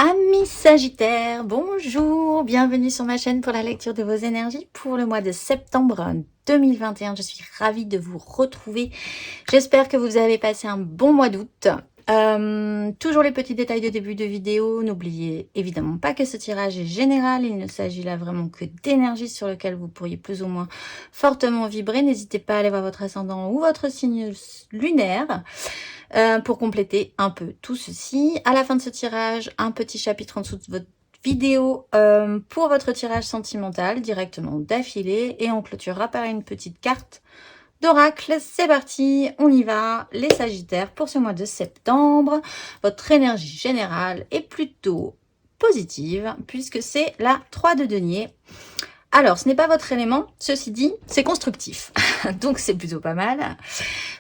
Amis Sagittaires, bonjour, bienvenue sur ma chaîne pour la lecture de vos énergies pour le mois de septembre 2021. Je suis ravie de vous retrouver. J'espère que vous avez passé un bon mois d'août. Toujours les petits détails de début de vidéo. N'oubliez évidemment pas que ce tirage est général. Il ne s'agit là vraiment que d'énergie sur lequel vous pourriez plus ou moins fortement vibrer. N'hésitez pas à aller voir votre ascendant ou votre signe lunaire. Pour compléter un peu tout ceci. À la fin de ce tirage, un petit chapitre en dessous de votre vidéo pour votre tirage sentimental directement d'affilée et on clôturera par une petite carte d'oracle. C'est parti, on y va les Sagittaires pour ce mois de septembre. Votre énergie générale est plutôt positive puisque c'est la 3 de denier. Alors, ce n'est pas votre élément, ceci dit, c'est constructif. Donc, c'est plutôt pas mal,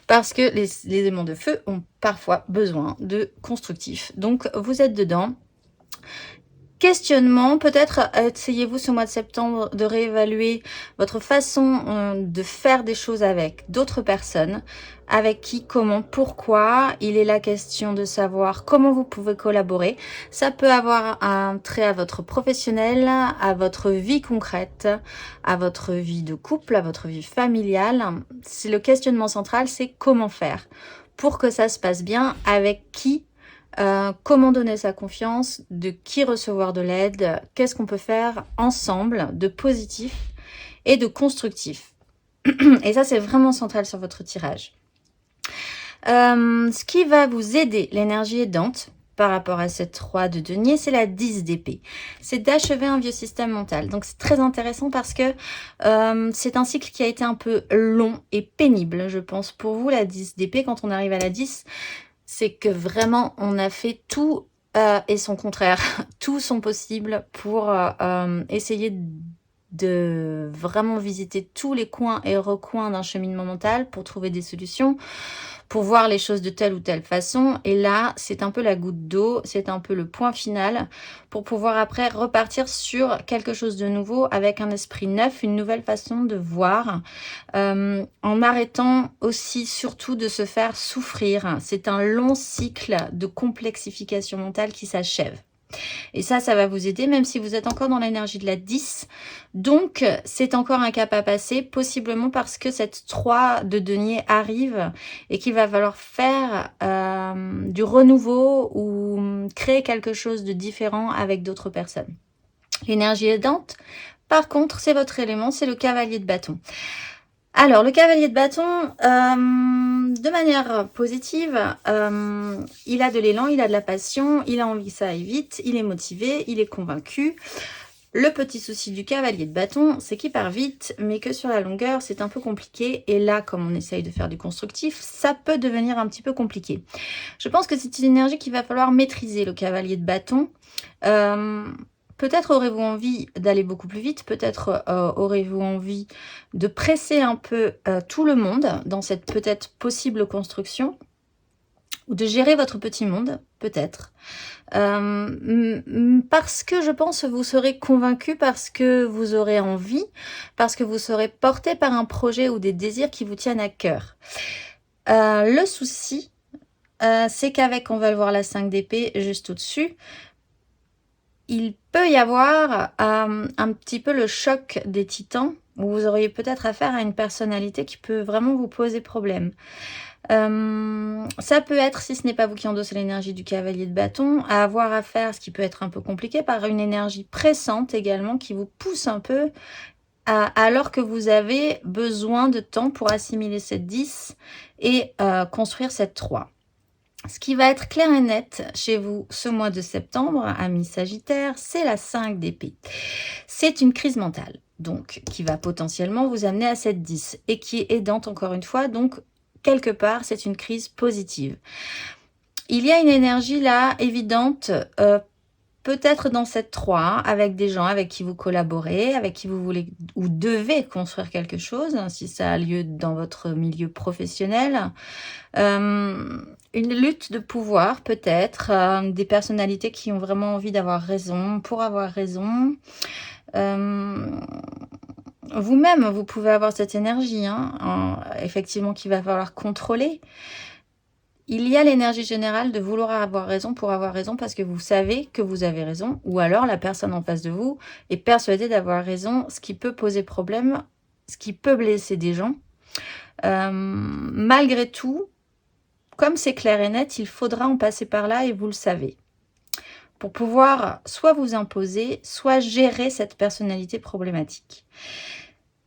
parce que les éléments de feu ont parfois besoin de constructif. Donc, vous êtes dedans. Questionnement, peut-être essayez-vous ce mois de septembre de réévaluer votre façon de faire des choses avec d'autres personnes, avec qui, comment, pourquoi. Il est la question de savoir comment vous pouvez collaborer. Ça peut avoir un trait à votre professionnel, à votre vie concrète, à votre vie de couple, à votre vie familiale. C'est le questionnement central, c'est comment faire pour que ça se passe bien, avec qui. Comment donner sa confiance, de qui recevoir de l'aide, qu'est-ce qu'on peut faire ensemble de positif et de constructif. Et ça, c'est vraiment central sur votre tirage. Ce qui va vous aider, l'énergie aidante, par rapport à cette 3 de denier, c'est la 10 d'épée. C'est d'achever un vieux système mental. Donc, c'est très intéressant parce que c'est un cycle qui a été un peu long et pénible, je pense, pour vous, la 10 d'épée. Quand on arrive à la 10, c'est que vraiment, on a fait tout et son contraire. Tout son possible pour essayer de vraiment visiter tous les coins et recoins d'un cheminement mental pour trouver des solutions, pour voir les choses de telle ou telle façon. Et là, c'est un peu la goutte d'eau, c'est un peu le point final pour pouvoir après repartir sur quelque chose de nouveau avec un esprit neuf, une nouvelle façon de voir, en arrêtant aussi surtout de se faire souffrir. C'est un long cycle de complexification mentale qui s'achève. Et ça va vous aider, même si vous êtes encore dans l'énergie de la 10. Donc, c'est encore un cap à passer, possiblement parce que cette 3 de denier arrive et qu'il va falloir faire du renouveau ou créer quelque chose de différent avec d'autres personnes. L'énergie aidante, par contre, c'est votre élément, c'est le cavalier de bâton. Alors, le cavalier de bâton, de manière positive, il a de l'élan, il a de la passion, il a envie que ça aille vite, il est motivé, il est convaincu. Le petit souci du cavalier de bâton, c'est qu'il part vite, mais que sur la longueur, c'est un peu compliqué. Et là, comme on essaye de faire du constructif, ça peut devenir un petit peu compliqué. Je pense que c'est une énergie qu'il va falloir maîtriser, le cavalier de bâton. Peut-être aurez-vous envie d'aller beaucoup plus vite, peut-être aurez-vous envie de presser un peu tout le monde dans cette peut-être possible construction, ou de gérer votre petit monde, peut-être. Parce que je pense que vous serez convaincu, parce que vous aurez envie, parce que vous serez porté par un projet ou des désirs qui vous tiennent à cœur. Le souci, c'est qu'avec, on va le voir la 5 d'épée juste au-dessus, il peut y avoir un petit peu le choc des titans, où vous auriez peut-être affaire à une personnalité qui peut vraiment vous poser problème. Ça peut être, si ce n'est pas vous qui endossez l'énergie du cavalier de bâton, à avoir affaire, ce qui peut être un peu compliqué, par une énergie pressante également qui vous pousse un peu, alors que vous avez besoin de temps pour assimiler cette 10 et construire cette 3. Ce qui va être clair et net chez vous ce mois de septembre, amis Sagittaire, c'est la 5 d'épée. C'est une crise mentale, donc qui va potentiellement vous amener à cette 10 et qui est aidante encore une fois, donc quelque part c'est une crise positive. Il y a une énergie là évidente, peut-être dans cette 3, avec des gens avec qui vous collaborez, avec qui vous voulez ou devez construire quelque chose, si ça a lieu dans votre milieu professionnel. Une lutte de pouvoir peut-être, des personnalités qui ont vraiment envie d'avoir raison pour avoir raison. Vous-même, vous pouvez avoir cette énergie, effectivement, qu'il va falloir contrôler. il y a l'énergie générale de vouloir avoir raison pour avoir raison parce que vous savez que vous avez raison, ou alors la personne en face de vous est persuadée d'avoir raison, ce qui peut poser problème, ce qui peut blesser des gens. Malgré tout, comme c'est clair et net, il faudra en passer par là et vous le savez. Pour pouvoir soit vous imposer, soit gérer cette personnalité problématique.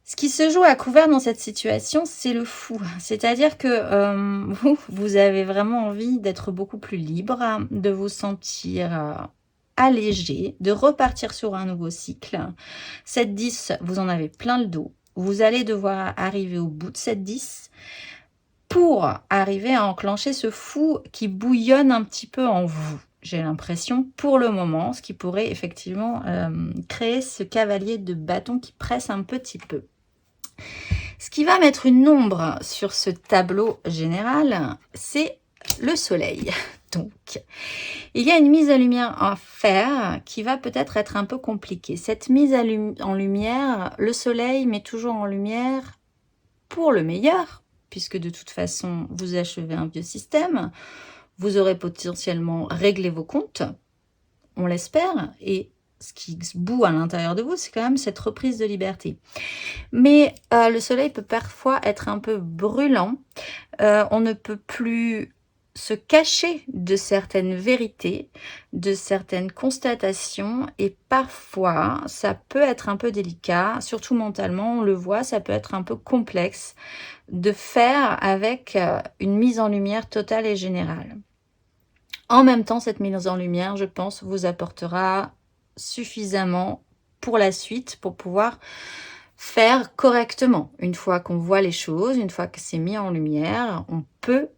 Ce qui se joue à couvert dans cette situation, c'est le fou. C'est-à-dire que vous avez vraiment envie d'être beaucoup plus libre, de vous sentir allégé, de repartir sur un nouveau cycle. Cette 10, vous en avez plein le dos. Vous allez devoir arriver au bout de cette 10 pour arriver à enclencher ce fou qui bouillonne un petit peu en vous. J'ai l'impression, pour le moment, ce qui pourrait effectivement créer ce cavalier de bâton qui presse un petit peu. Ce qui va mettre une ombre sur ce tableau général, c'est le soleil. Donc, il y a une mise en lumière à faire qui va peut-être être un peu compliquée. Cette mise en lumière, le soleil met toujours en lumière pour le meilleur, puisque de toute façon, vous achevez un vieux système. Vous aurez potentiellement réglé vos comptes, on l'espère, et ce qui bout à l'intérieur de vous, c'est quand même cette reprise de liberté. Mais le soleil peut parfois être un peu brûlant. On ne peut plus se cacher de certaines vérités, de certaines constatations, et parfois, ça peut être un peu délicat, surtout mentalement, on le voit, ça peut être un peu complexe de faire avec une mise en lumière totale et générale. En même temps, cette mise en lumière, je pense, vous apportera suffisamment pour la suite, pour pouvoir faire correctement. Une fois qu'on voit les choses, une fois que c'est mis en lumière, on peut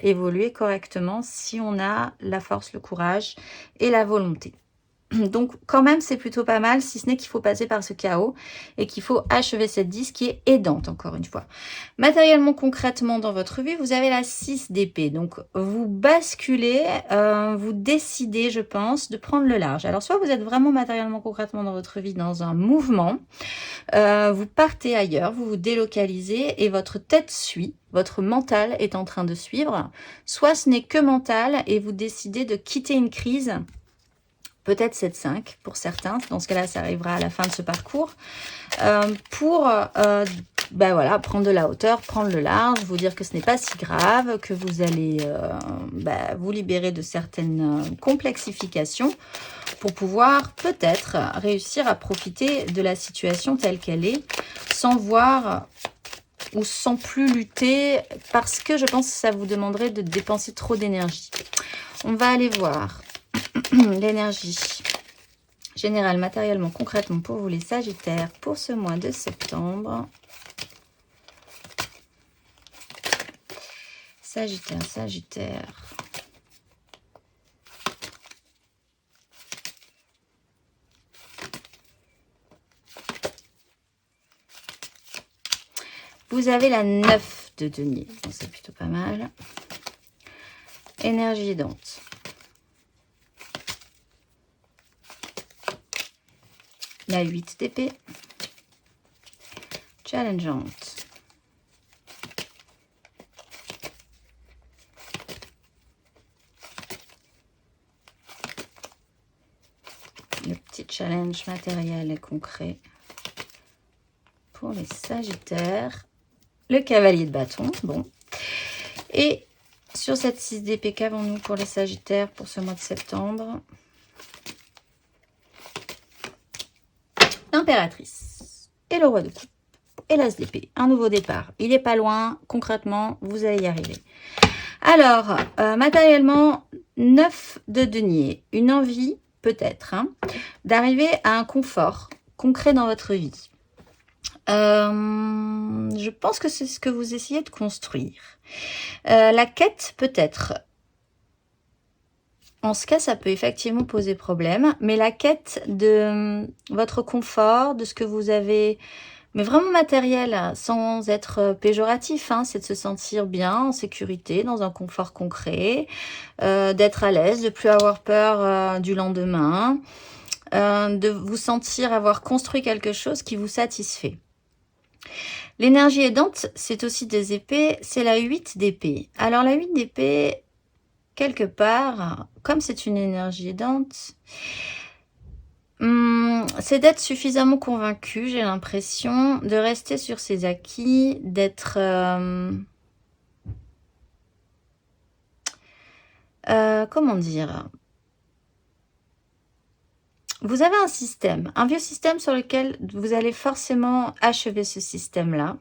évoluer correctement si on a la force, le courage et la volonté. Donc quand même c'est plutôt pas mal, si ce n'est qu'il faut passer par ce chaos et qu'il faut achever cette 10 qui est aidante encore une fois. Matériellement, concrètement dans votre vie, vous avez la 6 d'épée. Donc vous basculez, vous décidez, je pense, de prendre le large. Alors soit vous êtes vraiment matériellement, concrètement dans votre vie dans un mouvement, vous partez ailleurs, vous vous délocalisez et votre tête suit. Votre mental est en train de suivre. Soit ce n'est que mental et vous décidez de quitter une crise. Peut-être 7-5 pour certains, dans ce cas-là, ça arrivera à la fin de ce parcours, pour voilà, prendre de la hauteur, prendre le large, vous dire que ce n'est pas si grave, que vous allez vous libérer de certaines complexifications pour pouvoir peut-être réussir à profiter de la situation telle qu'elle est, sans voir ou sans plus lutter, parce que je pense que ça vous demanderait de dépenser trop d'énergie. On va aller voir l'énergie générale, matériellement, concrètement pour vous les Sagittaires pour ce mois de septembre. Sagittaire, Sagittaire. Vous avez la 9 de denier, c'est plutôt pas mal. Énergie aidante. La 8 d'épée, challengeante, le petit challenge matériel et concret pour les Sagittaires, le cavalier de bâton, bon, et sur cette 6 d'épée, qu'avons-nous pour les Sagittaires pour ce mois de septembre? Impératrice et le roi de coupe et l'as d'épée, un nouveau départ, il n'est pas loin, concrètement vous allez y arriver. Alors matériellement, 9 de denier, une envie peut-être d'arriver à un confort concret dans votre vie. Je pense que c'est ce que vous essayez de construire. La quête peut-être. En ce cas, ça peut effectivement poser problème, mais la quête de votre confort, de ce que vous avez, mais vraiment matériel, sans être péjoratif, c'est de se sentir bien, en sécurité, dans un confort concret, d'être à l'aise, de ne plus avoir peur du lendemain, de vous sentir avoir construit quelque chose qui vous satisfait. L'énergie aidante, c'est aussi des épées, c'est la 8 d'épée. Alors la 8 d'épée, quelque part, comme c'est une énergie aidante, c'est d'être suffisamment convaincu, j'ai l'impression, de rester sur ses acquis, d'être... comment dire? Vous avez un système, un vieux système sur lequel vous allez forcément achever ce système-là.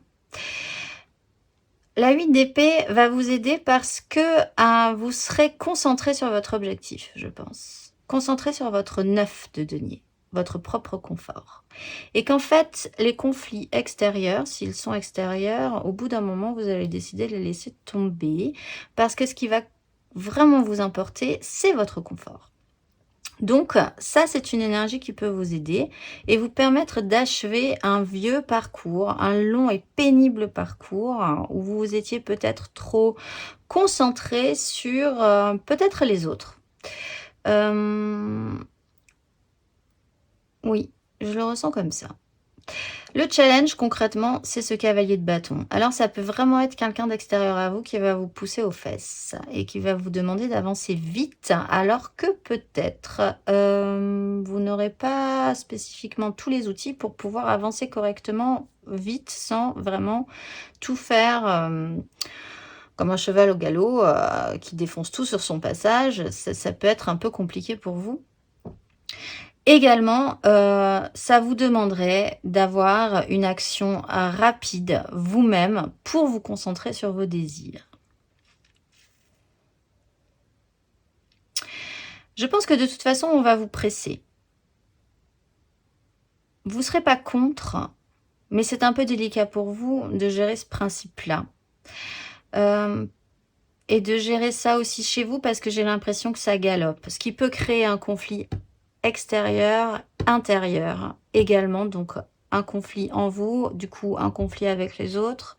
La 8 d'épée va vous aider parce que vous serez concentré sur votre objectif, je pense. Concentré sur votre 9 de denier, votre propre confort. Et qu'en fait, les conflits extérieurs, s'ils sont extérieurs, au bout d'un moment, vous allez décider de les laisser tomber parce que ce qui va vraiment vous importer, c'est votre confort. Donc, ça, c'est une énergie qui peut vous aider et vous permettre d'achever un vieux parcours, un long et pénible parcours où vous étiez peut-être trop concentré sur peut-être les autres. Oui, je le ressens comme ça. Le challenge, concrètement, c'est ce cavalier de bâton. Alors, ça peut vraiment être quelqu'un d'extérieur à vous qui va vous pousser aux fesses et qui va vous demander d'avancer vite, alors que peut-être vous n'aurez pas spécifiquement tous les outils pour pouvoir avancer correctement vite sans vraiment tout faire comme un cheval au galop qui défonce tout sur son passage. Ça peut être un peu compliqué pour vous. Également, ça vous demanderait d'avoir une action rapide vous-même pour vous concentrer sur vos désirs. Je pense que de toute façon, on va vous presser. Vous ne serez pas contre, mais c'est un peu délicat pour vous de gérer ce principe-là. Et de gérer ça aussi chez vous parce que j'ai l'impression que ça galope. Ce qui peut créer un conflit extérieur, intérieur également, donc un conflit en vous, du coup un conflit avec les autres.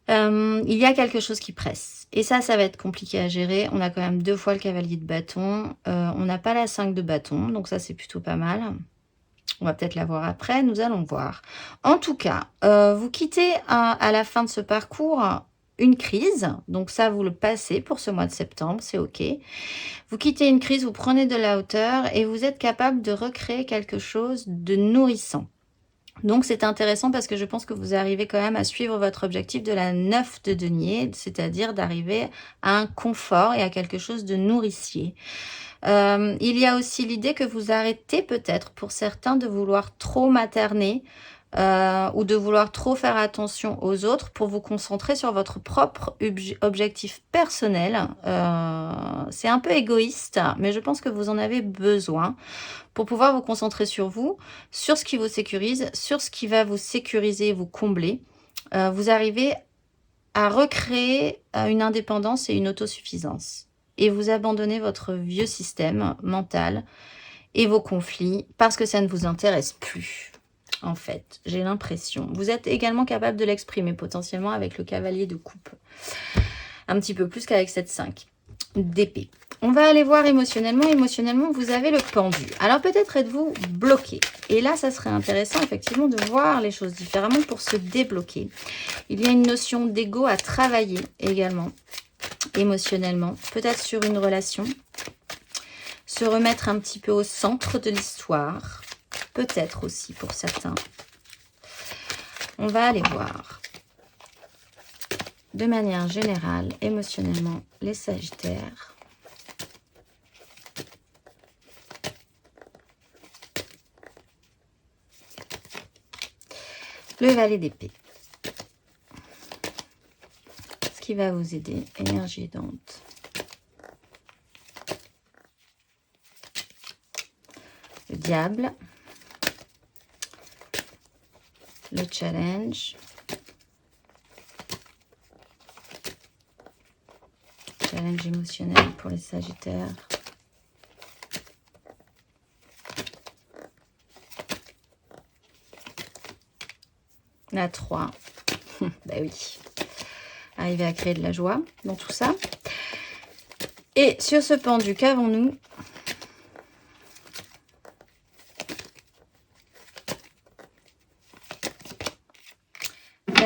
Il y a quelque chose qui presse. Et ça va être compliqué à gérer. On a quand même 2 fois le cavalier de bâton. On n'a pas la 5 de bâton, donc ça c'est plutôt pas mal. On va peut-être la voir après, nous allons voir. En tout cas, vous quittez à la fin de ce parcours une crise, donc ça vous le passez pour ce mois de septembre, c'est ok. Vous quittez une crise, vous prenez de la hauteur et vous êtes capable de recréer quelque chose de nourrissant. Donc c'est intéressant parce que je pense que vous arrivez quand même à suivre votre objectif de la 9 de denier, c'est-à-dire d'arriver à un confort et à quelque chose de nourricier. Il y a aussi l'idée que vous arrêtez peut-être pour certains de vouloir trop materner ou de vouloir trop faire attention aux autres pour vous concentrer sur votre propre objectif personnel. C'est un peu égoïste, mais je pense que vous en avez besoin pour pouvoir vous concentrer sur vous, sur ce qui vous sécurise, sur ce qui va vous sécuriser et vous combler. Vous arrivez à recréer une indépendance et une autosuffisance. Et vous abandonnez votre vieux système mental et vos conflits parce que ça ne vous intéresse plus. En fait, j'ai l'impression. Vous êtes également capable de l'exprimer potentiellement avec le cavalier de coupe. Un petit peu plus qu'avec cette 5 d'épée. On va aller voir émotionnellement. Émotionnellement, vous avez le pendu. Alors peut-être êtes-vous bloqué. Et là, ça serait intéressant effectivement de voir les choses différemment pour se débloquer. Il y a une notion d'ego à travailler également, émotionnellement. Peut-être sur une relation. Se remettre un petit peu au centre de l'histoire. Peut-être aussi pour certains. On va aller voir. De manière générale, émotionnellement, les Sagittaires. Le valet d'épée. Ce qui va vous aider, énergie aidante. Le diable. Le challenge. Challenge émotionnel pour les Sagittaires. La 3. Ben oui. Arriver à créer de la joie dans tout ça. Et sur ce pendu, qu'avons-nous?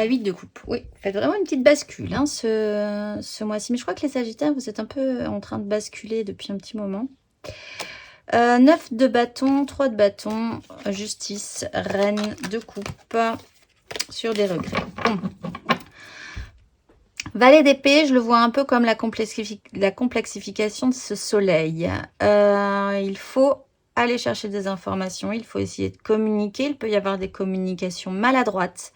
La 8 de coupe. Oui, vous faites vraiment une petite bascule hein, ce mois-ci. Mais je crois que les Sagittaires, vous êtes un peu en train de basculer depuis un petit moment. 9 de bâton, 3 de bâton, justice, reine de coupe, sur des regrets. Bon. Valet d'épée, je le vois un peu comme la complexification de ce soleil. Il faut aller chercher des informations, il faut essayer de communiquer. Il peut y avoir des communications maladroites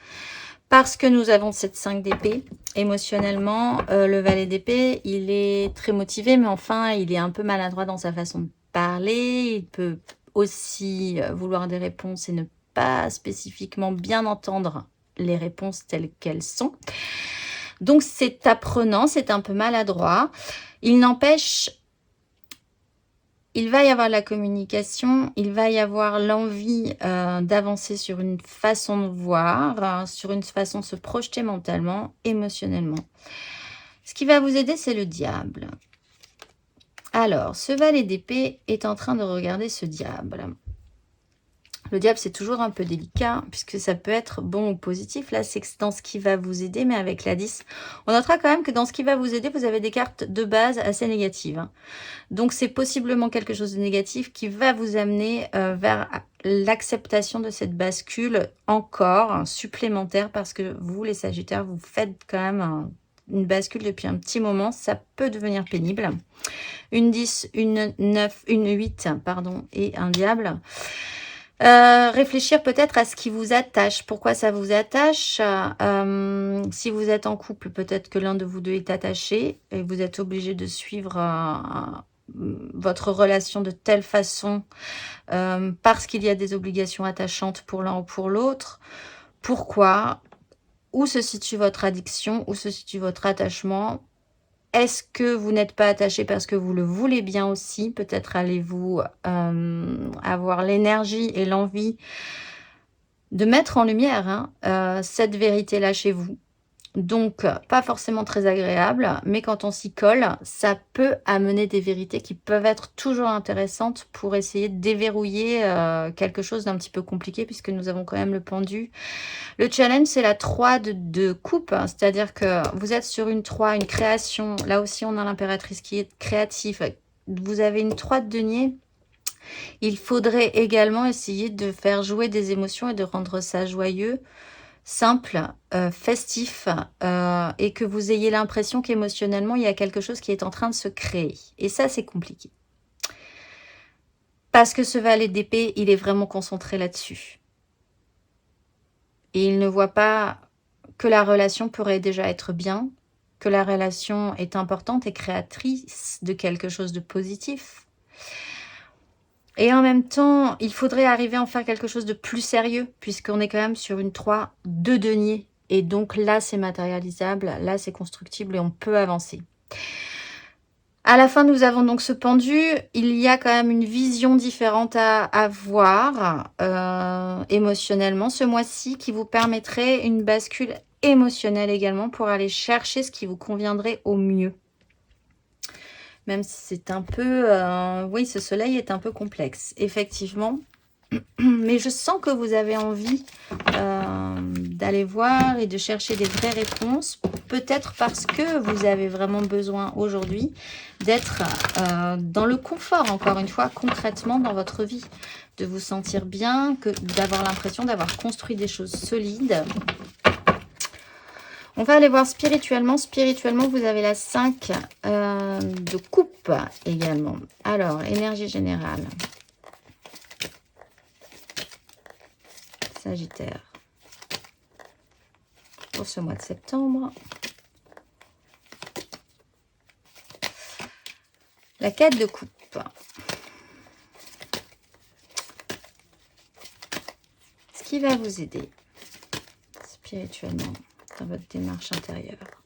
parce que nous avons cette 5 d'épée. Émotionnellement, le valet d'épée, il est très motivé, mais enfin, il est un peu maladroit dans sa façon de parler. Il peut aussi vouloir des réponses et ne pas spécifiquement bien entendre les réponses telles qu'elles sont. Donc, c'est apprenant, c'est un peu maladroit. Il n'empêche, il va y avoir la communication, il va y avoir l'envie d'avancer sur une façon de voir, sur une façon de se projeter mentalement, émotionnellement. Ce qui va vous aider, c'est le diable. Alors, ce valet d'épée est en train de regarder ce diable. Le diable, c'est toujours un peu délicat, puisque ça peut être bon ou positif. Là, c'est dans ce qui va vous aider, mais avec la 10, on notera quand même que dans ce qui va vous aider, vous avez des cartes de base assez négatives. Hein. Donc, c'est possiblement quelque chose de négatif qui va vous amener vers l'acceptation de cette bascule encore supplémentaire, parce que vous, les Sagittaires, vous faites quand même une bascule depuis un petit moment. Ça peut devenir pénible. Une 10, une 9, une 8, pardon, et un diable. Réfléchir peut-être à ce qui vous attache. Pourquoi ça vous attache? Si vous êtes en couple, peut-être que l'un de vous deux est attaché et vous êtes obligé de suivre votre relation de telle façon parce qu'il y a des obligations attachantes pour l'un ou pour l'autre. Pourquoi? Où se situe votre addiction? Où se situe votre attachement? Est-ce que vous n'êtes pas attaché parce que vous le voulez bien aussi? Peut-être allez-vous avoir l'énergie et l'envie de mettre en lumière cette vérité-là chez vous. Donc, pas forcément très agréable, mais quand on s'y colle, ça peut amener des vérités qui peuvent être toujours intéressantes pour essayer de déverrouiller quelque chose d'un petit peu compliqué, puisque nous avons quand même le pendu. Le challenge, c'est la 3 de coupe, hein, c'est-à-dire que vous êtes sur une 3, une création. Là aussi, on a l'impératrice qui est créative. Vous avez une 3 de denier. Il faudrait également essayer de faire jouer des émotions et de rendre ça joyeux, simple, festif, et que vous ayez l'impression qu'émotionnellement, il y a quelque chose qui est en train de se créer. Et ça, c'est compliqué. Parce que ce valet d'épée, il est vraiment concentré là-dessus. Et il ne voit pas que la relation pourrait déjà être bien, que la relation est importante et créatrice de quelque chose de positif. Et en même temps, il faudrait arriver à en faire quelque chose de plus sérieux, puisqu'on est quand même sur une 3 de denier. Et donc là, c'est matérialisable, là, c'est constructible et on peut avancer. À la fin, nous avons donc ce pendu. Il y a quand même une vision différente à avoir émotionnellement ce mois-ci qui vous permettrait une bascule émotionnelle également pour aller chercher ce qui vous conviendrait au mieux. Même si c'est un peu... oui, ce soleil est un peu complexe, effectivement. Mais je sens que vous avez envie d'aller voir et de chercher des vraies réponses. Peut-être parce que vous avez vraiment besoin aujourd'hui d'être dans le confort, encore une fois, concrètement dans votre vie. De vous sentir bien, d'avoir l'impression d'avoir construit des choses solides. On va aller voir spirituellement. Spirituellement, vous avez la 5 de coupe également. Alors, énergie générale. Sagittaire. Pour ce mois de septembre. La 4 de coupe. Ce qui va vous aider spirituellement dans votre démarche intérieure.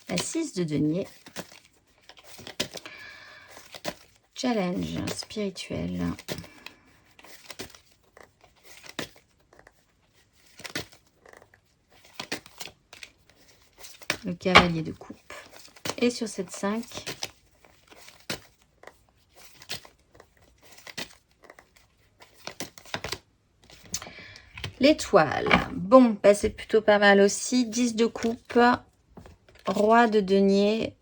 La 6 de denier. Challenge spirituel. Le cavalier de coupe. Et sur cette 5, L'étoile. Bon, bah, c'est plutôt pas mal aussi. 10 de coupe, roi de denier.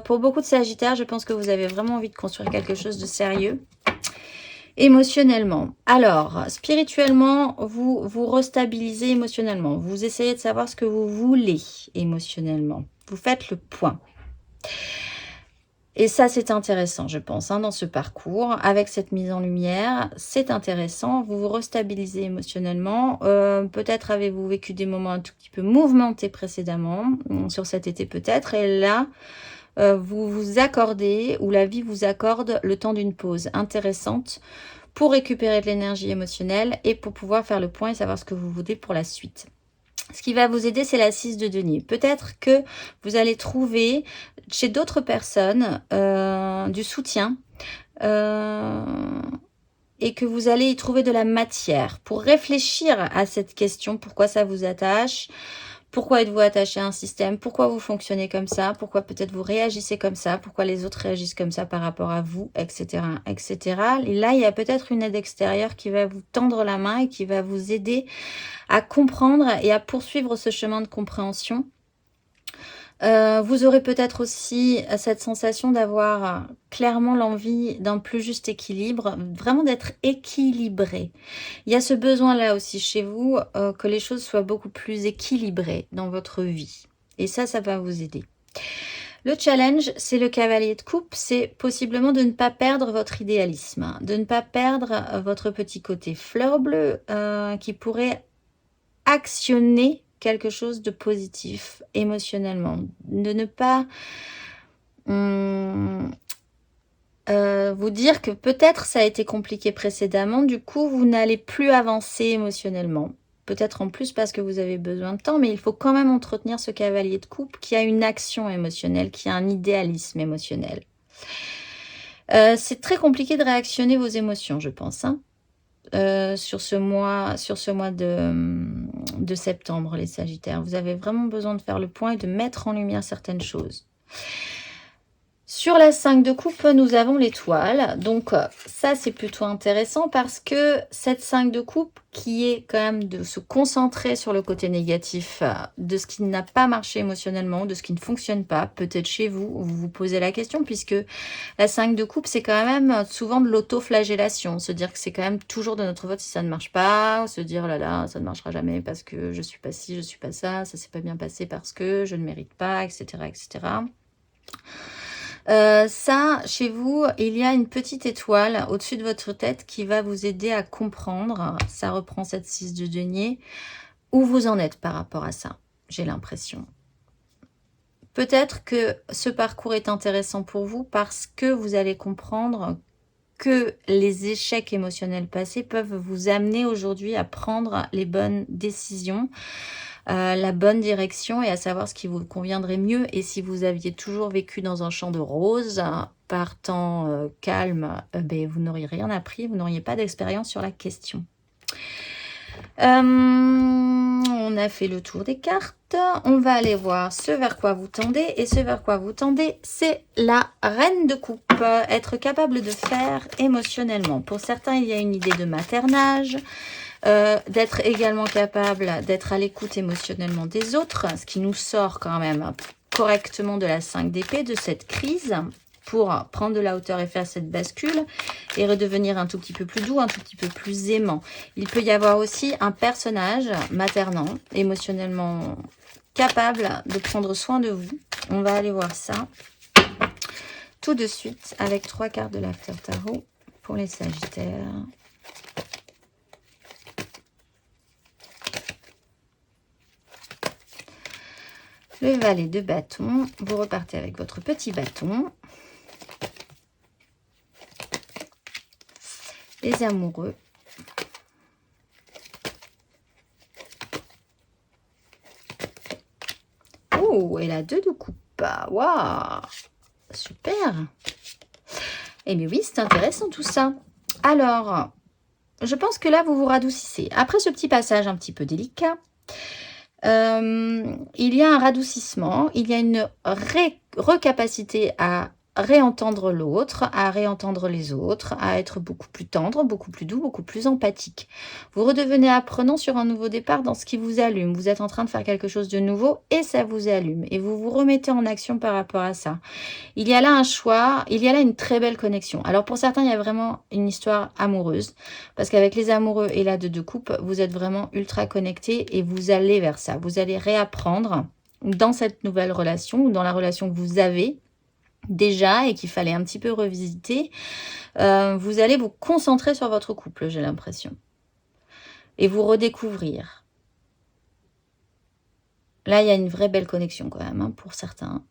Pour beaucoup de Sagittaires, je pense que vous avez vraiment envie de construire quelque chose de sérieux. Émotionnellement. Alors, spirituellement, vous vous restabilisez émotionnellement. Vous essayez de savoir ce que vous voulez émotionnellement. Vous faites le point. Et ça, c'est intéressant, je pense, dans ce parcours. Avec cette mise en lumière, c'est intéressant. Vous vous restabilisez émotionnellement. Peut-être avez-vous vécu des moments un tout petit peu mouvementés précédemment, sur cet été peut-être. Et là, vous vous accordez, ou la vie vous accorde, le temps d'une pause intéressante pour récupérer de l'énergie émotionnelle et pour pouvoir faire le point et savoir ce que vous voulez pour la suite. Ce qui va vous aider, c'est la 6 de denier. Peut-être que vous allez trouver chez d'autres personnes du soutien et que vous allez y trouver de la matière pour réfléchir à cette question. Pourquoi ça vous attache? Pourquoi êtes-vous attaché à un système? Pourquoi vous fonctionnez comme ça? Pourquoi peut-être vous réagissez comme ça? Pourquoi les autres réagissent comme ça par rapport à vous? Etc. etc. Et là, il y a peut-être une aide extérieure qui va vous tendre la main et qui va vous aider à comprendre et à poursuivre ce chemin de compréhension. Vous aurez peut-être aussi cette sensation d'avoir clairement l'envie d'un plus juste équilibre, vraiment d'être équilibré. Il y a ce besoin-là aussi chez vous, que les choses soient beaucoup plus équilibrées dans votre vie. Et ça va vous aider. Le challenge, c'est le cavalier de coupe, c'est possiblement de ne pas perdre votre idéalisme, de ne pas perdre votre petit côté fleur bleue qui pourrait actionner quelque chose de positif émotionnellement, de ne pas vous dire que peut-être ça a été compliqué précédemment, du coup vous n'allez plus avancer émotionnellement, peut-être en plus parce que vous avez besoin de temps, mais il faut quand même entretenir ce cavalier de coupe qui a une action émotionnelle, qui a un idéalisme émotionnel. C'est très compliqué de réactionner vos émotions, je pense, sur ce mois de septembre, les Sagittaires. Vous avez vraiment besoin de faire le point et de mettre en lumière certaines choses. Sur la 5 de coupe, nous avons l'étoile. Donc ça, c'est plutôt intéressant parce que cette 5 de coupe, qui est quand même de se concentrer sur le côté négatif de ce qui n'a pas marché émotionnellement, de ce qui ne fonctionne pas, peut-être chez vous, vous vous posez la question, puisque la 5 de coupe, c'est quand même souvent de l'auto-flagellation. Se dire que c'est quand même toujours de notre faute si ça ne marche pas, se dire, oh là là, ça ne marchera jamais parce que je suis pas ci, je suis pas ça s'est pas bien passé parce que je ne mérite pas, etc., etc. Ça, chez vous, il y a une petite étoile au-dessus de votre tête qui va vous aider à comprendre, ça reprend cette 6 de denier, où vous en êtes par rapport à ça, j'ai l'impression. Peut-être que ce parcours est intéressant pour vous parce que vous allez comprendre que les échecs émotionnels passés peuvent vous amener aujourd'hui à prendre les bonnes décisions, la bonne direction et à savoir ce qui vous conviendrait mieux. Et si vous aviez toujours vécu dans un champ de roses, par temps calme, ben, vous n'auriez rien appris, vous n'auriez pas d'expérience sur la question. On a fait le tour des cartes. On va aller voir ce vers quoi vous tendez. Et ce vers quoi vous tendez, c'est la reine de coupe. Être capable de faire émotionnellement. Pour certains, il y a une idée de maternage. D'être également capable d'être à l'écoute émotionnellement des autres. Ce qui nous sort quand même correctement de la 5 d'épée, de cette crise. Pour prendre de la hauteur et faire cette bascule et redevenir un tout petit peu plus doux, un tout petit peu plus aimant. Il peut y avoir aussi un personnage maternant, émotionnellement capable de prendre soin de vous. On va aller voir ça tout de suite avec 3 cartes de l'After Tarot pour les Sagittaires. Le valet de bâton, vous repartez avec votre petit bâton. Les amoureux. Oh, et la 2 de coupe. Waouh, super. Eh bien oui, c'est intéressant tout ça. Alors, je pense que là, vous vous radoucissez. Après ce petit passage un petit peu délicat, il y a un radoucissement, il y a une recapacité à réentendre l'autre, à réentendre les autres, à être beaucoup plus tendre, beaucoup plus doux, beaucoup plus empathique. Vous redevenez apprenant sur un nouveau départ dans ce qui vous allume. Vous êtes en train de faire quelque chose de nouveau et ça vous allume. Et vous vous remettez en action par rapport à ça. Il y a là un choix, il y a là une très belle connexion. Alors pour certains, il y a vraiment une histoire amoureuse. Parce qu'avec les amoureux et la de coupe, vous êtes vraiment ultra connectés et vous allez vers ça. Vous allez réapprendre dans cette nouvelle relation ou dans la relation que vous avez déjà et qu'il fallait un petit peu revisiter, vous allez vous concentrer sur votre couple, j'ai l'impression. Et vous redécouvrir. Là, il y a une vraie belle connexion quand même, hein, pour certains.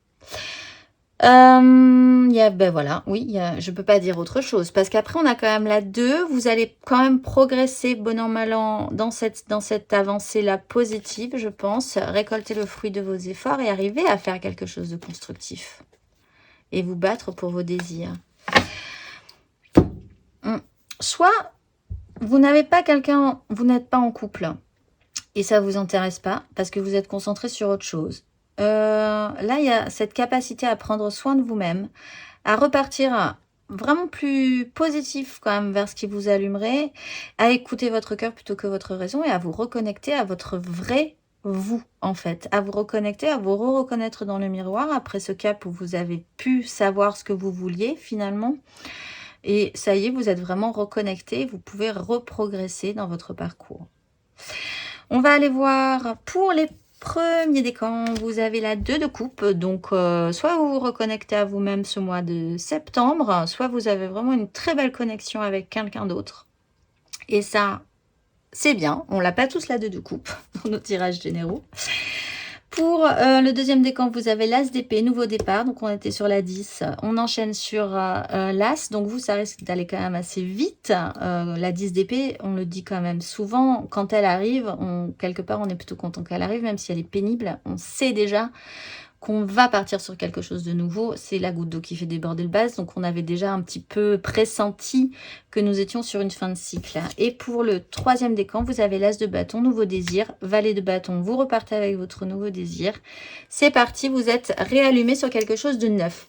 Ben voilà, oui, je peux pas dire autre chose. Parce qu'après, on a quand même la 2. Vous allez quand même progresser, bon an, mal an, dans cette avancée-là positive, je pense. Récolter le fruit de vos efforts et arriver à faire quelque chose de constructif. Et vous battre pour vos désirs. Soit vous n'avez pas quelqu'un, vous n'êtes pas en couple et ça vous intéresse pas parce que vous êtes concentré sur autre chose. Là, il y a cette capacité à prendre soin de vous-même, à repartir vraiment plus positif quand même vers ce qui vous allumerait, à écouter votre cœur plutôt que votre raison et à vous reconnecter à votre vrai vous, en fait, à vous reconnecter, à vous reconnaître dans le miroir après ce cap où vous avez pu savoir ce que vous vouliez finalement. Et ça y est, vous êtes vraiment reconnecté, vous pouvez reprogresser dans votre parcours. On va aller voir pour les premiers décans, vous avez la 2 de coupe, donc soit vous vous reconnectez à vous-même ce mois de septembre, soit vous avez vraiment une très belle connexion avec quelqu'un d'autre. Et ça, c'est bien, on l'a pas tous la 2 de coupe dans nos tirages généraux. Pour le deuxième décan, vous avez l'As d'épée, nouveau départ. Donc, on était sur la 10. On enchaîne sur l'As. Donc, vous, ça risque d'aller quand même assez vite. La 10 d'épée, on le dit quand même souvent. Quand elle arrive, quelque part, on est plutôt content qu'elle arrive, même si elle est pénible. On sait déjà qu'on va partir sur quelque chose de nouveau. C'est la goutte d'eau qui fait déborder le vase. Donc, on avait déjà un petit peu pressenti que nous étions sur une fin de cycle. Et pour le troisième décan, vous avez l'As de bâton, nouveau désir, valet de bâton. Vous repartez avec votre nouveau désir. C'est parti, vous êtes réallumé sur quelque chose de neuf.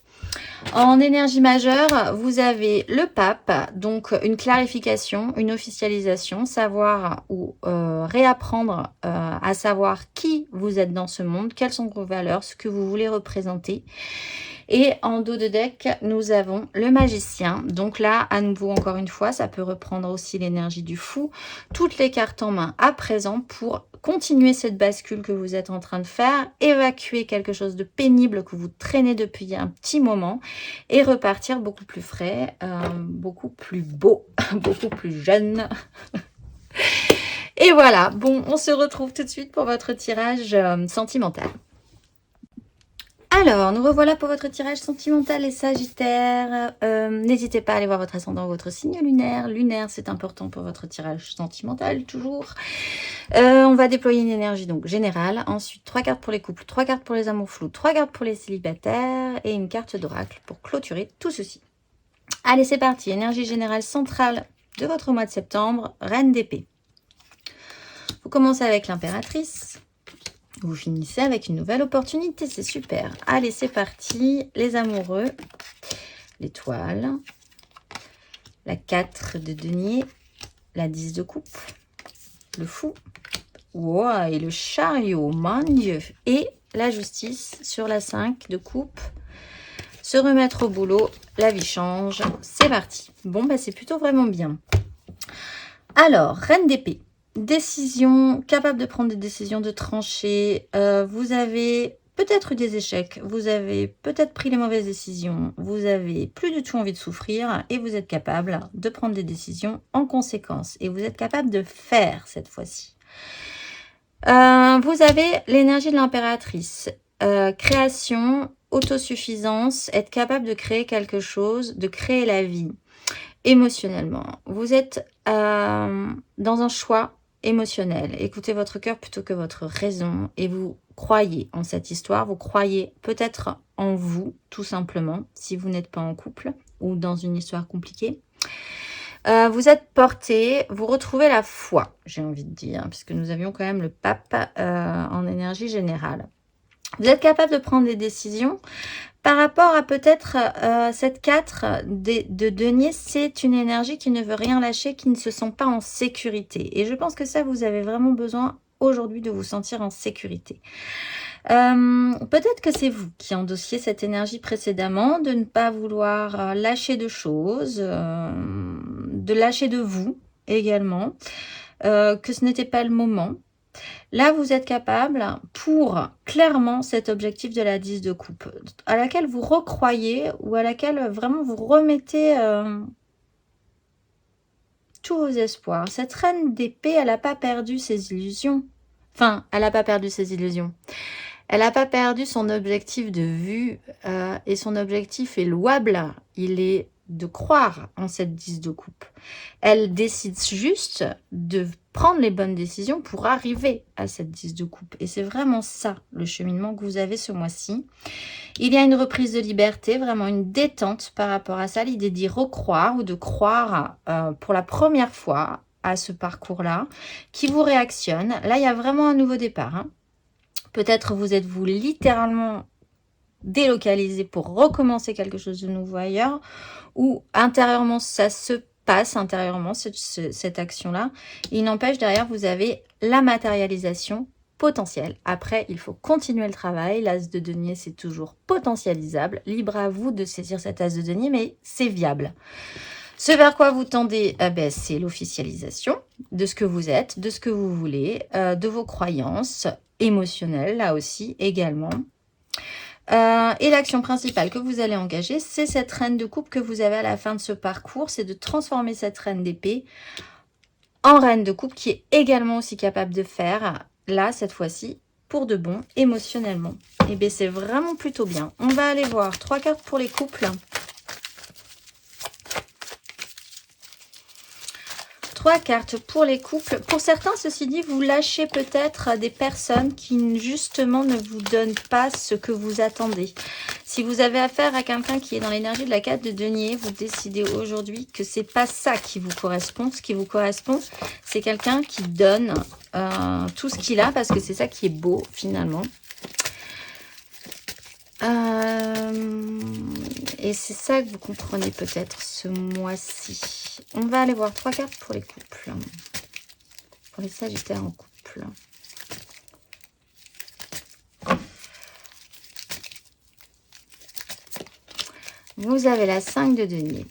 En énergie majeure, vous avez le pape, donc une clarification, une officialisation, savoir ou réapprendre à savoir qui vous êtes dans ce monde, quelles sont vos valeurs, ce que vous voulez représenter. Et en dos de deck, nous avons le magicien. Donc là, à nouveau, encore une fois, ça peut reprendre aussi l'énergie du fou. Toutes les cartes en main à présent pour continuer cette bascule que vous êtes en train de faire, évacuer quelque chose de pénible que vous traînez depuis un petit moment et repartir beaucoup plus frais, beaucoup plus beau, beaucoup plus jeune. Et voilà, bon, on se retrouve tout de suite pour votre tirage sentimental. Alors, nous revoilà pour votre tirage sentimental les Sagittaires. N'hésitez pas à aller voir votre ascendant, votre signe lunaire. Lunaire, c'est important pour votre tirage sentimental, toujours. On va déployer une énergie donc générale. Ensuite, 3 cartes pour les couples, 3 cartes pour les amours flous, 3 cartes pour les célibataires et une carte d'oracle pour clôturer tout ceci. Allez, c'est parti. Énergie générale centrale de votre mois de septembre, Reine d'épée. Vous commencez avec l'impératrice. Vous finissez avec une nouvelle opportunité, c'est super. Allez, c'est parti. Les amoureux, l'étoile, la 4 de denier, la 10 de coupe, le fou, wow, et le chariot, mon Dieu. Et la justice sur la 5 de coupe. Se remettre au boulot, la vie change. C'est parti. Bon, bah, c'est plutôt vraiment bien. Alors, Reine d'épée. Décision, capable de prendre des décisions, de trancher. Vous avez peut-être eu des échecs. Vous avez peut-être pris les mauvaises décisions. Vous avez plus du tout envie de souffrir. Et vous êtes capable de prendre des décisions en conséquence. Et vous êtes capable de faire cette fois-ci. Vous avez l'énergie de l'impératrice. Création, autosuffisance, être capable de créer quelque chose, de créer la vie. Émotionnellement, vous êtes dans un choix émotionnel. Écoutez votre cœur plutôt que votre raison et vous croyez en cette histoire. Vous croyez peut-être en vous, tout simplement, si vous n'êtes pas en couple ou dans une histoire compliquée. Vous êtes porté, vous retrouvez la foi, j'ai envie de dire, puisque nous avions quand même le pape en énergie générale. Vous êtes capable de prendre des décisions Par rapport à peut-être cette 4 de denier, c'est une énergie qui ne veut rien lâcher, qui ne se sent pas en sécurité. Et je pense que ça, vous avez vraiment besoin aujourd'hui de vous sentir en sécurité. Peut-être que c'est vous qui endossiez cette énergie précédemment, de ne pas vouloir lâcher de choses, de lâcher de vous également, que ce n'était pas le moment. Là, vous êtes capable pour clairement cet objectif de la 10 de coupe, à laquelle vous recroyez ou à laquelle vraiment vous remettez tous vos espoirs. Cette reine d'épée, elle n'a pas perdu ses illusions. Enfin, elle n'a pas perdu ses illusions. Elle n'a pas perdu son objectif de vue et son objectif est louable. Il est de croire en cette 10 de coupe. Elle décide juste de prendre les bonnes décisions pour arriver à cette 10 de coupe. Et c'est vraiment ça, le cheminement que vous avez ce mois-ci. Il y a une reprise de liberté, vraiment une détente par rapport à ça. L'idée d'y recroire ou de croire pour la première fois à ce parcours-là qui vous réactionne. Là, il y a vraiment un nouveau départ. Hein. Peut-être vous êtes-vous littéralement délocalisé pour recommencer quelque chose de nouveau ailleurs, ou intérieurement ça se passe, intérieurement cette action-là. Il n'empêche, derrière, vous avez la matérialisation potentielle. Après, il faut continuer le travail. L'as de denier, c'est toujours potentialisable. Libre à vous de saisir cet as de denier, mais c'est viable. Ce vers quoi vous tendez, c'est l'officialisation de ce que vous êtes, de ce que vous voulez, de vos croyances émotionnelles, là aussi, également. Et l'action principale que vous allez engager, c'est cette reine de coupe que vous avez à la fin de ce parcours. C'est de transformer cette reine d'épée en reine de coupe qui est également aussi capable de faire, là, cette fois-ci, pour de bon, émotionnellement. Et bien, c'est vraiment plutôt bien. On va aller voir 3 cartes pour les couples. 3 cartes pour les couples. Pour certains, ceci dit, vous lâchez peut-être des personnes qui, justement, ne vous donnent pas ce que vous attendez. Si vous avez affaire à quelqu'un qui est dans l'énergie de la 4 de denier, vous décidez aujourd'hui que c'est pas ça qui vous correspond. Ce qui vous correspond, c'est quelqu'un qui donne tout ce qu'il a, parce que c'est ça qui est beau, finalement. Et c'est ça que vous comprenez peut-être ce mois-ci. On va aller voir 3 cartes pour les couples. Pour les sagittaires en couple. Vous avez la 5 de denier.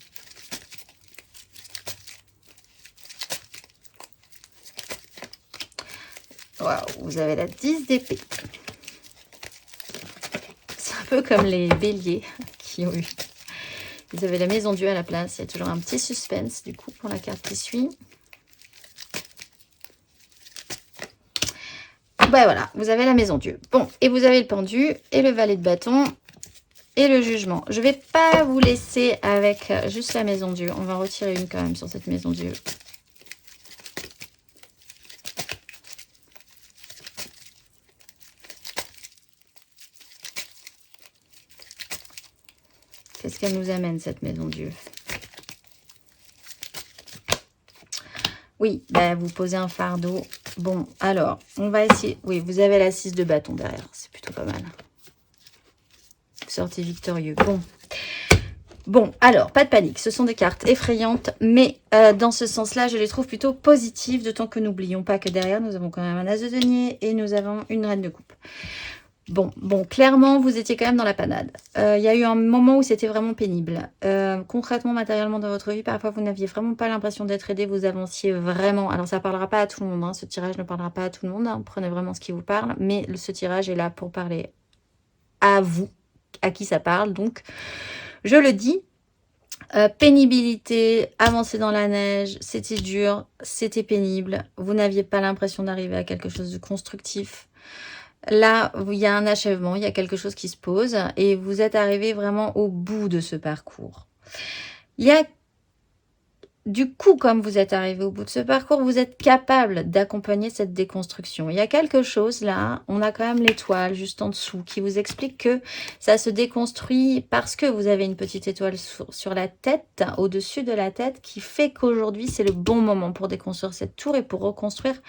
Waouh, vous avez la 10 d'épée. C'est un peu comme les béliers qui ont eu. Vous avez la maison Dieu à la place. Il y a toujours un petit suspense du coup pour la carte qui suit. Ouais, voilà, vous avez la maison Dieu. Bon, et vous avez le pendu et le valet de bâton et le jugement. Je ne vais pas vous laisser avec juste la maison Dieu. On va en retirer une quand même sur cette maison Dieu. Qu'est-ce qu'elle nous amène, cette maison Dieu? Oui, bah, vous posez un fardeau. Bon, alors, on va essayer. Oui, vous avez la 6 de bâton derrière. C'est plutôt pas mal. Vous sortez victorieux. Bon, alors, pas de panique. Ce sont des cartes effrayantes, mais dans ce sens-là, je les trouve plutôt positives, d'autant que n'oublions pas que derrière, nous avons quand même un as de denier et nous avons une reine de coupe. Bon, clairement, vous étiez quand même dans la panade. Il y a eu un moment où c'était vraiment pénible. Concrètement, matériellement dans votre vie, parfois, vous n'aviez vraiment pas l'impression d'être aidé. Vous avanciez vraiment. Alors, ça ne parlera pas à tout le monde. Hein. Ce tirage ne parlera pas à tout le monde. Hein. Prenez vraiment ce qui vous parle. Mais ce tirage est là pour parler à vous, à qui ça parle. Donc, je le dis. Pénibilité, avancer dans la neige, c'était dur, c'était pénible. Vous n'aviez pas l'impression d'arriver à quelque chose de constructif. Là, il y a un achèvement, il y a quelque chose qui se pose et vous êtes arrivé vraiment au bout de ce parcours. Il y a du coup, comme vous êtes arrivé au bout de ce parcours, vous êtes capable d'accompagner cette déconstruction. Il y a quelque chose là, on a quand même l'étoile juste en dessous qui vous explique que ça se déconstruit parce que vous avez une petite étoile sur la tête, au-dessus de la tête, qui fait qu'aujourd'hui, c'est le bon moment pour déconstruire cette tour et pour reconstruire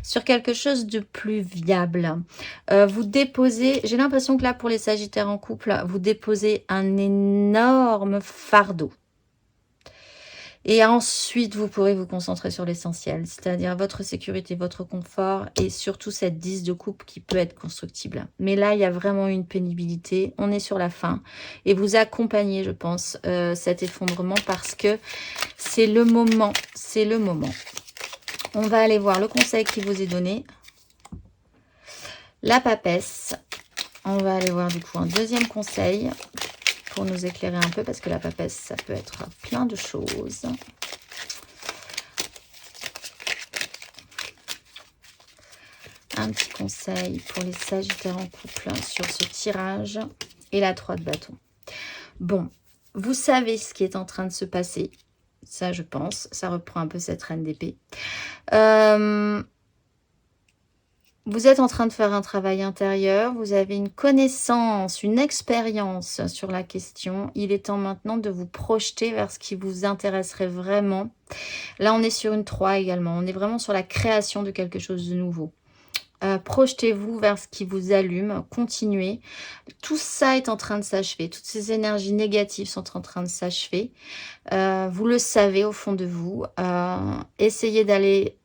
sur quelque chose de plus viable. Vous déposez, j'ai l'impression que là, pour les Sagittaires en couple, vous déposez un énorme fardeau. Et ensuite, vous pourrez vous concentrer sur l'essentiel, c'est-à-dire votre sécurité, votre confort et surtout cette 10 de coupe qui peut être constructible. Mais là, il y a vraiment une pénibilité. On est sur la fin. Et vous accompagnez, je pense, cet effondrement parce que c'est le moment. C'est le moment. On va aller voir le conseil qui vous est donné. La papesse. On va aller voir du coup un deuxième conseil pour nous éclairer un peu parce que la papesse, ça peut être plein de choses. Un petit conseil pour les Sagittaires en couple sur ce tirage et la 3 de bâton. Bon, vous savez ce qui est en train de se passer. Ça, je pense. Ça reprend un peu cette reine d'épée. Vous êtes en train de faire un travail intérieur. Vous avez une connaissance, une expérience sur la question. Il est temps maintenant de vous projeter vers ce qui vous intéresserait vraiment. Là, on est sur une 3 également. On est vraiment sur la création de quelque chose de nouveau. Projetez-vous vers ce qui vous allume, continuez. Tout ça est en train de s'achever. Toutes ces énergies négatives sont en train de s'achever. Vous le savez au fond de vous. Essayez d'aller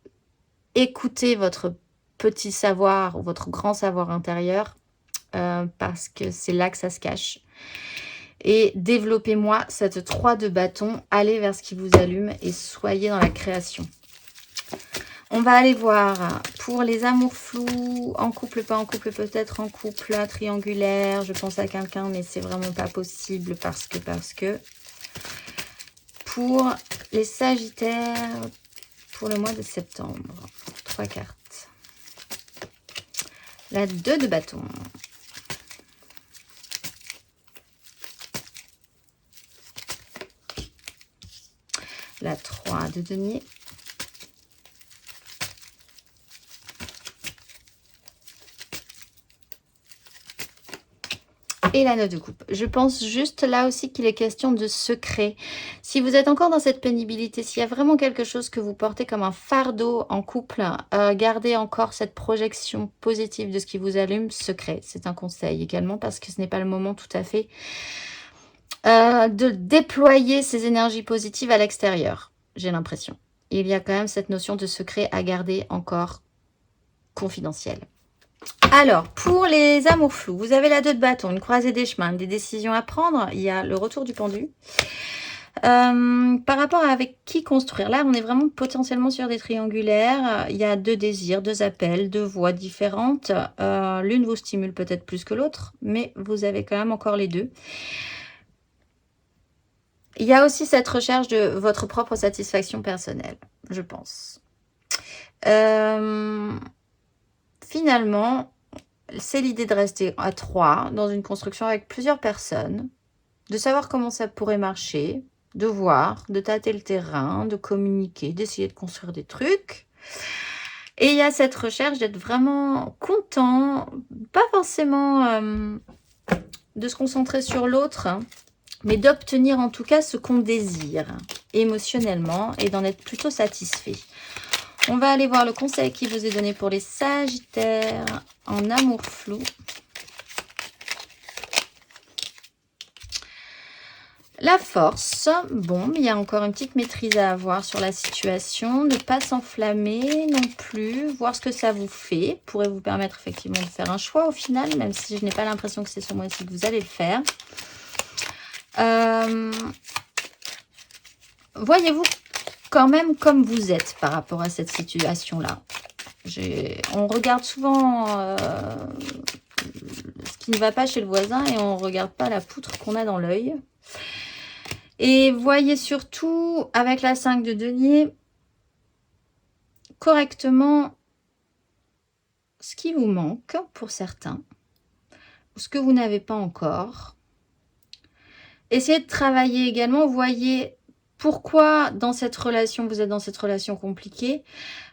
écouter votre petit savoir ou votre grand savoir intérieur parce que c'est là que ça se cache. Et développez-moi cette 3 de bâton. Allez vers ce qui vous allume et soyez dans la création. On va aller voir pour les amours flous, en couple, pas en couple, peut-être en couple, triangulaire. Je pense à quelqu'un, mais c'est vraiment pas possible parce que. Pour les Sagittaires, pour le mois de septembre, 3 cartes. La 2 de bâton. La 3 de denier. Et la 9 de coupe. Je pense juste là aussi qu'il est question de secret. Si vous êtes encore dans cette pénibilité, s'il y a vraiment quelque chose que vous portez comme un fardeau en couple, gardez encore cette projection positive de ce qui vous allume secret. C'est un conseil également parce que ce n'est pas le moment tout à fait de déployer ces énergies positives à l'extérieur. J'ai l'impression. Il y a quand même cette notion de secret à garder encore confidentielle. Alors, pour les amours flous, vous avez la 2 de bâton, une croisée des chemins, des décisions à prendre. Il y a le retour du pendu. Par rapport à avec qui construire, là, on est vraiment potentiellement sur des triangulaires. Il y a 2 désirs, 2 appels, 2 voix différentes. L'une vous stimule peut-être plus que l'autre, mais vous avez quand même encore les deux. Il y a aussi cette recherche de votre propre satisfaction personnelle, je pense. Finalement, c'est l'idée de rester à 3 dans une construction avec plusieurs personnes, de savoir comment ça pourrait marcher, de voir, de tâter le terrain, de communiquer, d'essayer de construire des trucs. Et il y a cette recherche d'être vraiment content, pas forcément de se concentrer sur l'autre, mais d'obtenir en tout cas ce qu'on désire émotionnellement et d'en être plutôt satisfait. On va aller voir le conseil qui vous est donné pour les Sagittaires en amour flou. La force, bon, il y a encore une petite maîtrise à avoir sur la situation, ne pas s'enflammer non plus, voir ce que ça vous fait, pourrait vous permettre effectivement de faire un choix au final, même si je n'ai pas l'impression que c'est ce mois-ci que vous allez le faire. Voyez-vous quand même comme vous êtes par rapport à cette situation-là. On regarde souvent ce qui ne va pas chez le voisin et on ne regarde pas la poutre qu'on a dans l'œil. Et voyez surtout, avec la 5 de denier, correctement ce qui vous manque pour certains, ou ce que vous n'avez pas encore. Essayez de travailler également, voyez Pourquoi dans cette relation, vous êtes dans cette relation compliquée?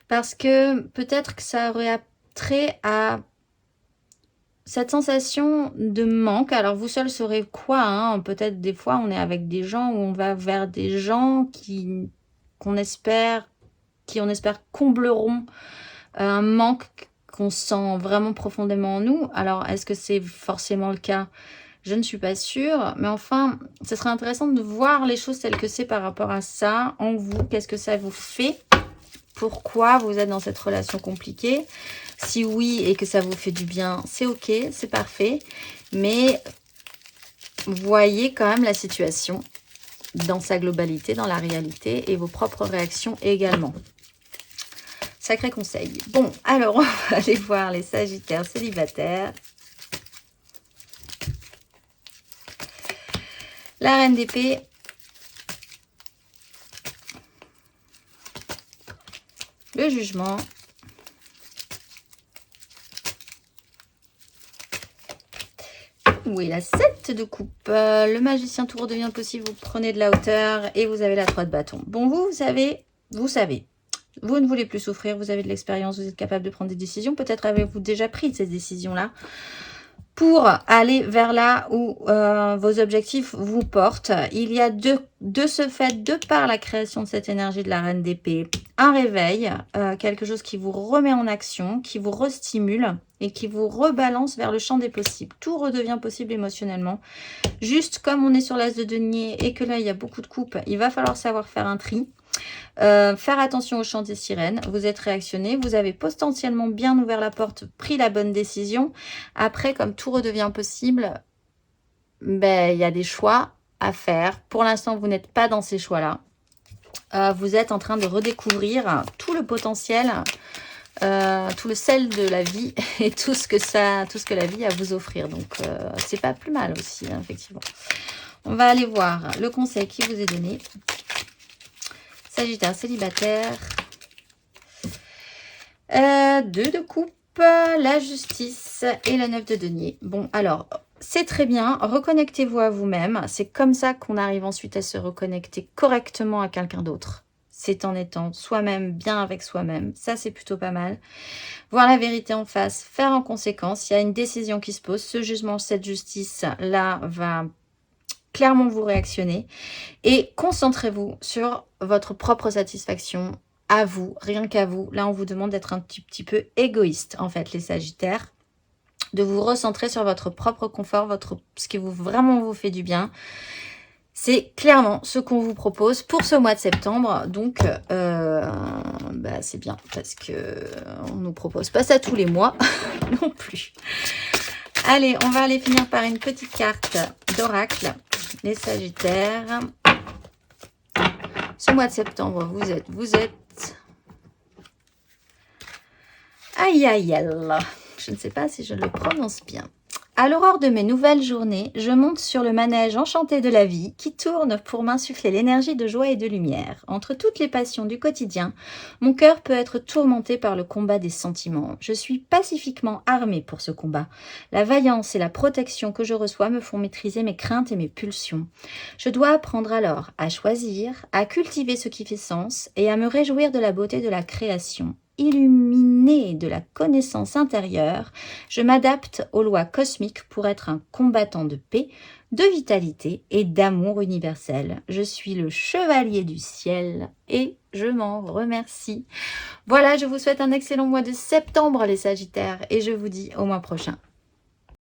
Parce que peut-être que ça aurait trait à cette sensation de manque. Alors vous seul saurez quoi, hein, peut-être des fois on est avec des gens où on va vers des gens qui on espère combleront un manque qu'on sent vraiment profondément en nous. Alors est-ce que c'est forcément le cas? Je ne suis pas sûre, mais enfin, ce serait intéressant de voir les choses telles que c'est par rapport à ça, en vous. Qu'est-ce que ça vous fait? Pourquoi vous êtes dans cette relation compliquée? Si oui et que ça vous fait du bien, c'est ok, c'est parfait. Mais voyez quand même la situation dans sa globalité, dans la réalité et vos propres réactions également. Sacré conseil. Bon, alors on va aller voir les Sagittaires célibataires. La Reine d'épée. Le Jugement. Oui, la 7 de coupe. Le Magicien, tout redevient possible. Vous prenez de la hauteur et vous avez la 3 de bâton. Bon, vous savez. Vous ne voulez plus souffrir, vous avez de l'expérience, vous êtes capable de prendre des décisions. Peut-être avez-vous déjà pris ces décisions-là pour aller vers là où vos objectifs vous portent. Il y a de ce fait, de par la création de cette énergie de la Reine d'épée, un réveil, quelque chose qui vous remet en action, qui vous restimule et qui vous rebalance vers le champ des possibles. Tout redevient possible émotionnellement. Juste comme on est sur l'as de denier et que là, il y a beaucoup de coupes, il va falloir savoir faire un tri. Faire attention au chant des sirènes. Vous êtes réactionné, vous avez potentiellement bien ouvert la porte, pris la bonne décision. Après, comme tout redevient possible, ben, il y a des choix à faire. Pour l'instant, vous n'êtes pas dans ces choix-là. Vous êtes en train de redécouvrir tout le potentiel, tout le sel de la vie et tout ce que la vie a à vous offrir. Donc, c'est pas plus mal aussi, hein, effectivement. On va aller voir le conseil qui vous est donné. Sagittaire célibataire. 2 de coupe, la justice et la 9 de denier. Bon, alors, c'est très bien. Reconnectez-vous à vous-même. C'est comme ça qu'on arrive ensuite à se reconnecter correctement à quelqu'un d'autre. C'est en étant soi-même, bien avec soi-même. Ça, c'est plutôt pas mal. Voir la vérité en face, faire en conséquence. Il y a une décision qui se pose. Ce jugement, cette justice-là va clairement vous réactionner. Et concentrez-vous sur votre propre satisfaction à vous, rien qu'à vous. Là, on vous demande d'être un petit peu égoïste, en fait, les Sagittaires. De vous recentrer sur votre propre confort, ce qui vraiment vous fait du bien. C'est clairement ce qu'on vous propose pour ce mois de septembre. Donc, bah, c'est bien parce que on ne nous propose pas ça tous les mois non plus. Allez, on va aller finir par une petite carte d'oracle. Les Sagittaires. Ce mois de septembre, vous êtes... Aïe, aïe, aïe. Je ne sais pas si je le prononce bien. À l'aurore de mes nouvelles journées, je monte sur le manège enchanté de la vie qui tourne pour m'insuffler l'énergie de joie et de lumière. Entre toutes les passions du quotidien, mon cœur peut être tourmenté par le combat des sentiments. Je suis pacifiquement armée pour ce combat. La vaillance et la protection que je reçois me font maîtriser mes craintes et mes pulsions. Je dois apprendre alors à choisir, à cultiver ce qui fait sens et à me réjouir de la beauté de la création. Illuminé de la connaissance intérieure, je m'adapte aux lois cosmiques pour être un combattant de paix, de vitalité et d'amour universel. Je suis le chevalier du ciel et je m'en remercie. Voilà, je vous souhaite un excellent mois de septembre les Sagittaires et je vous dis au mois prochain.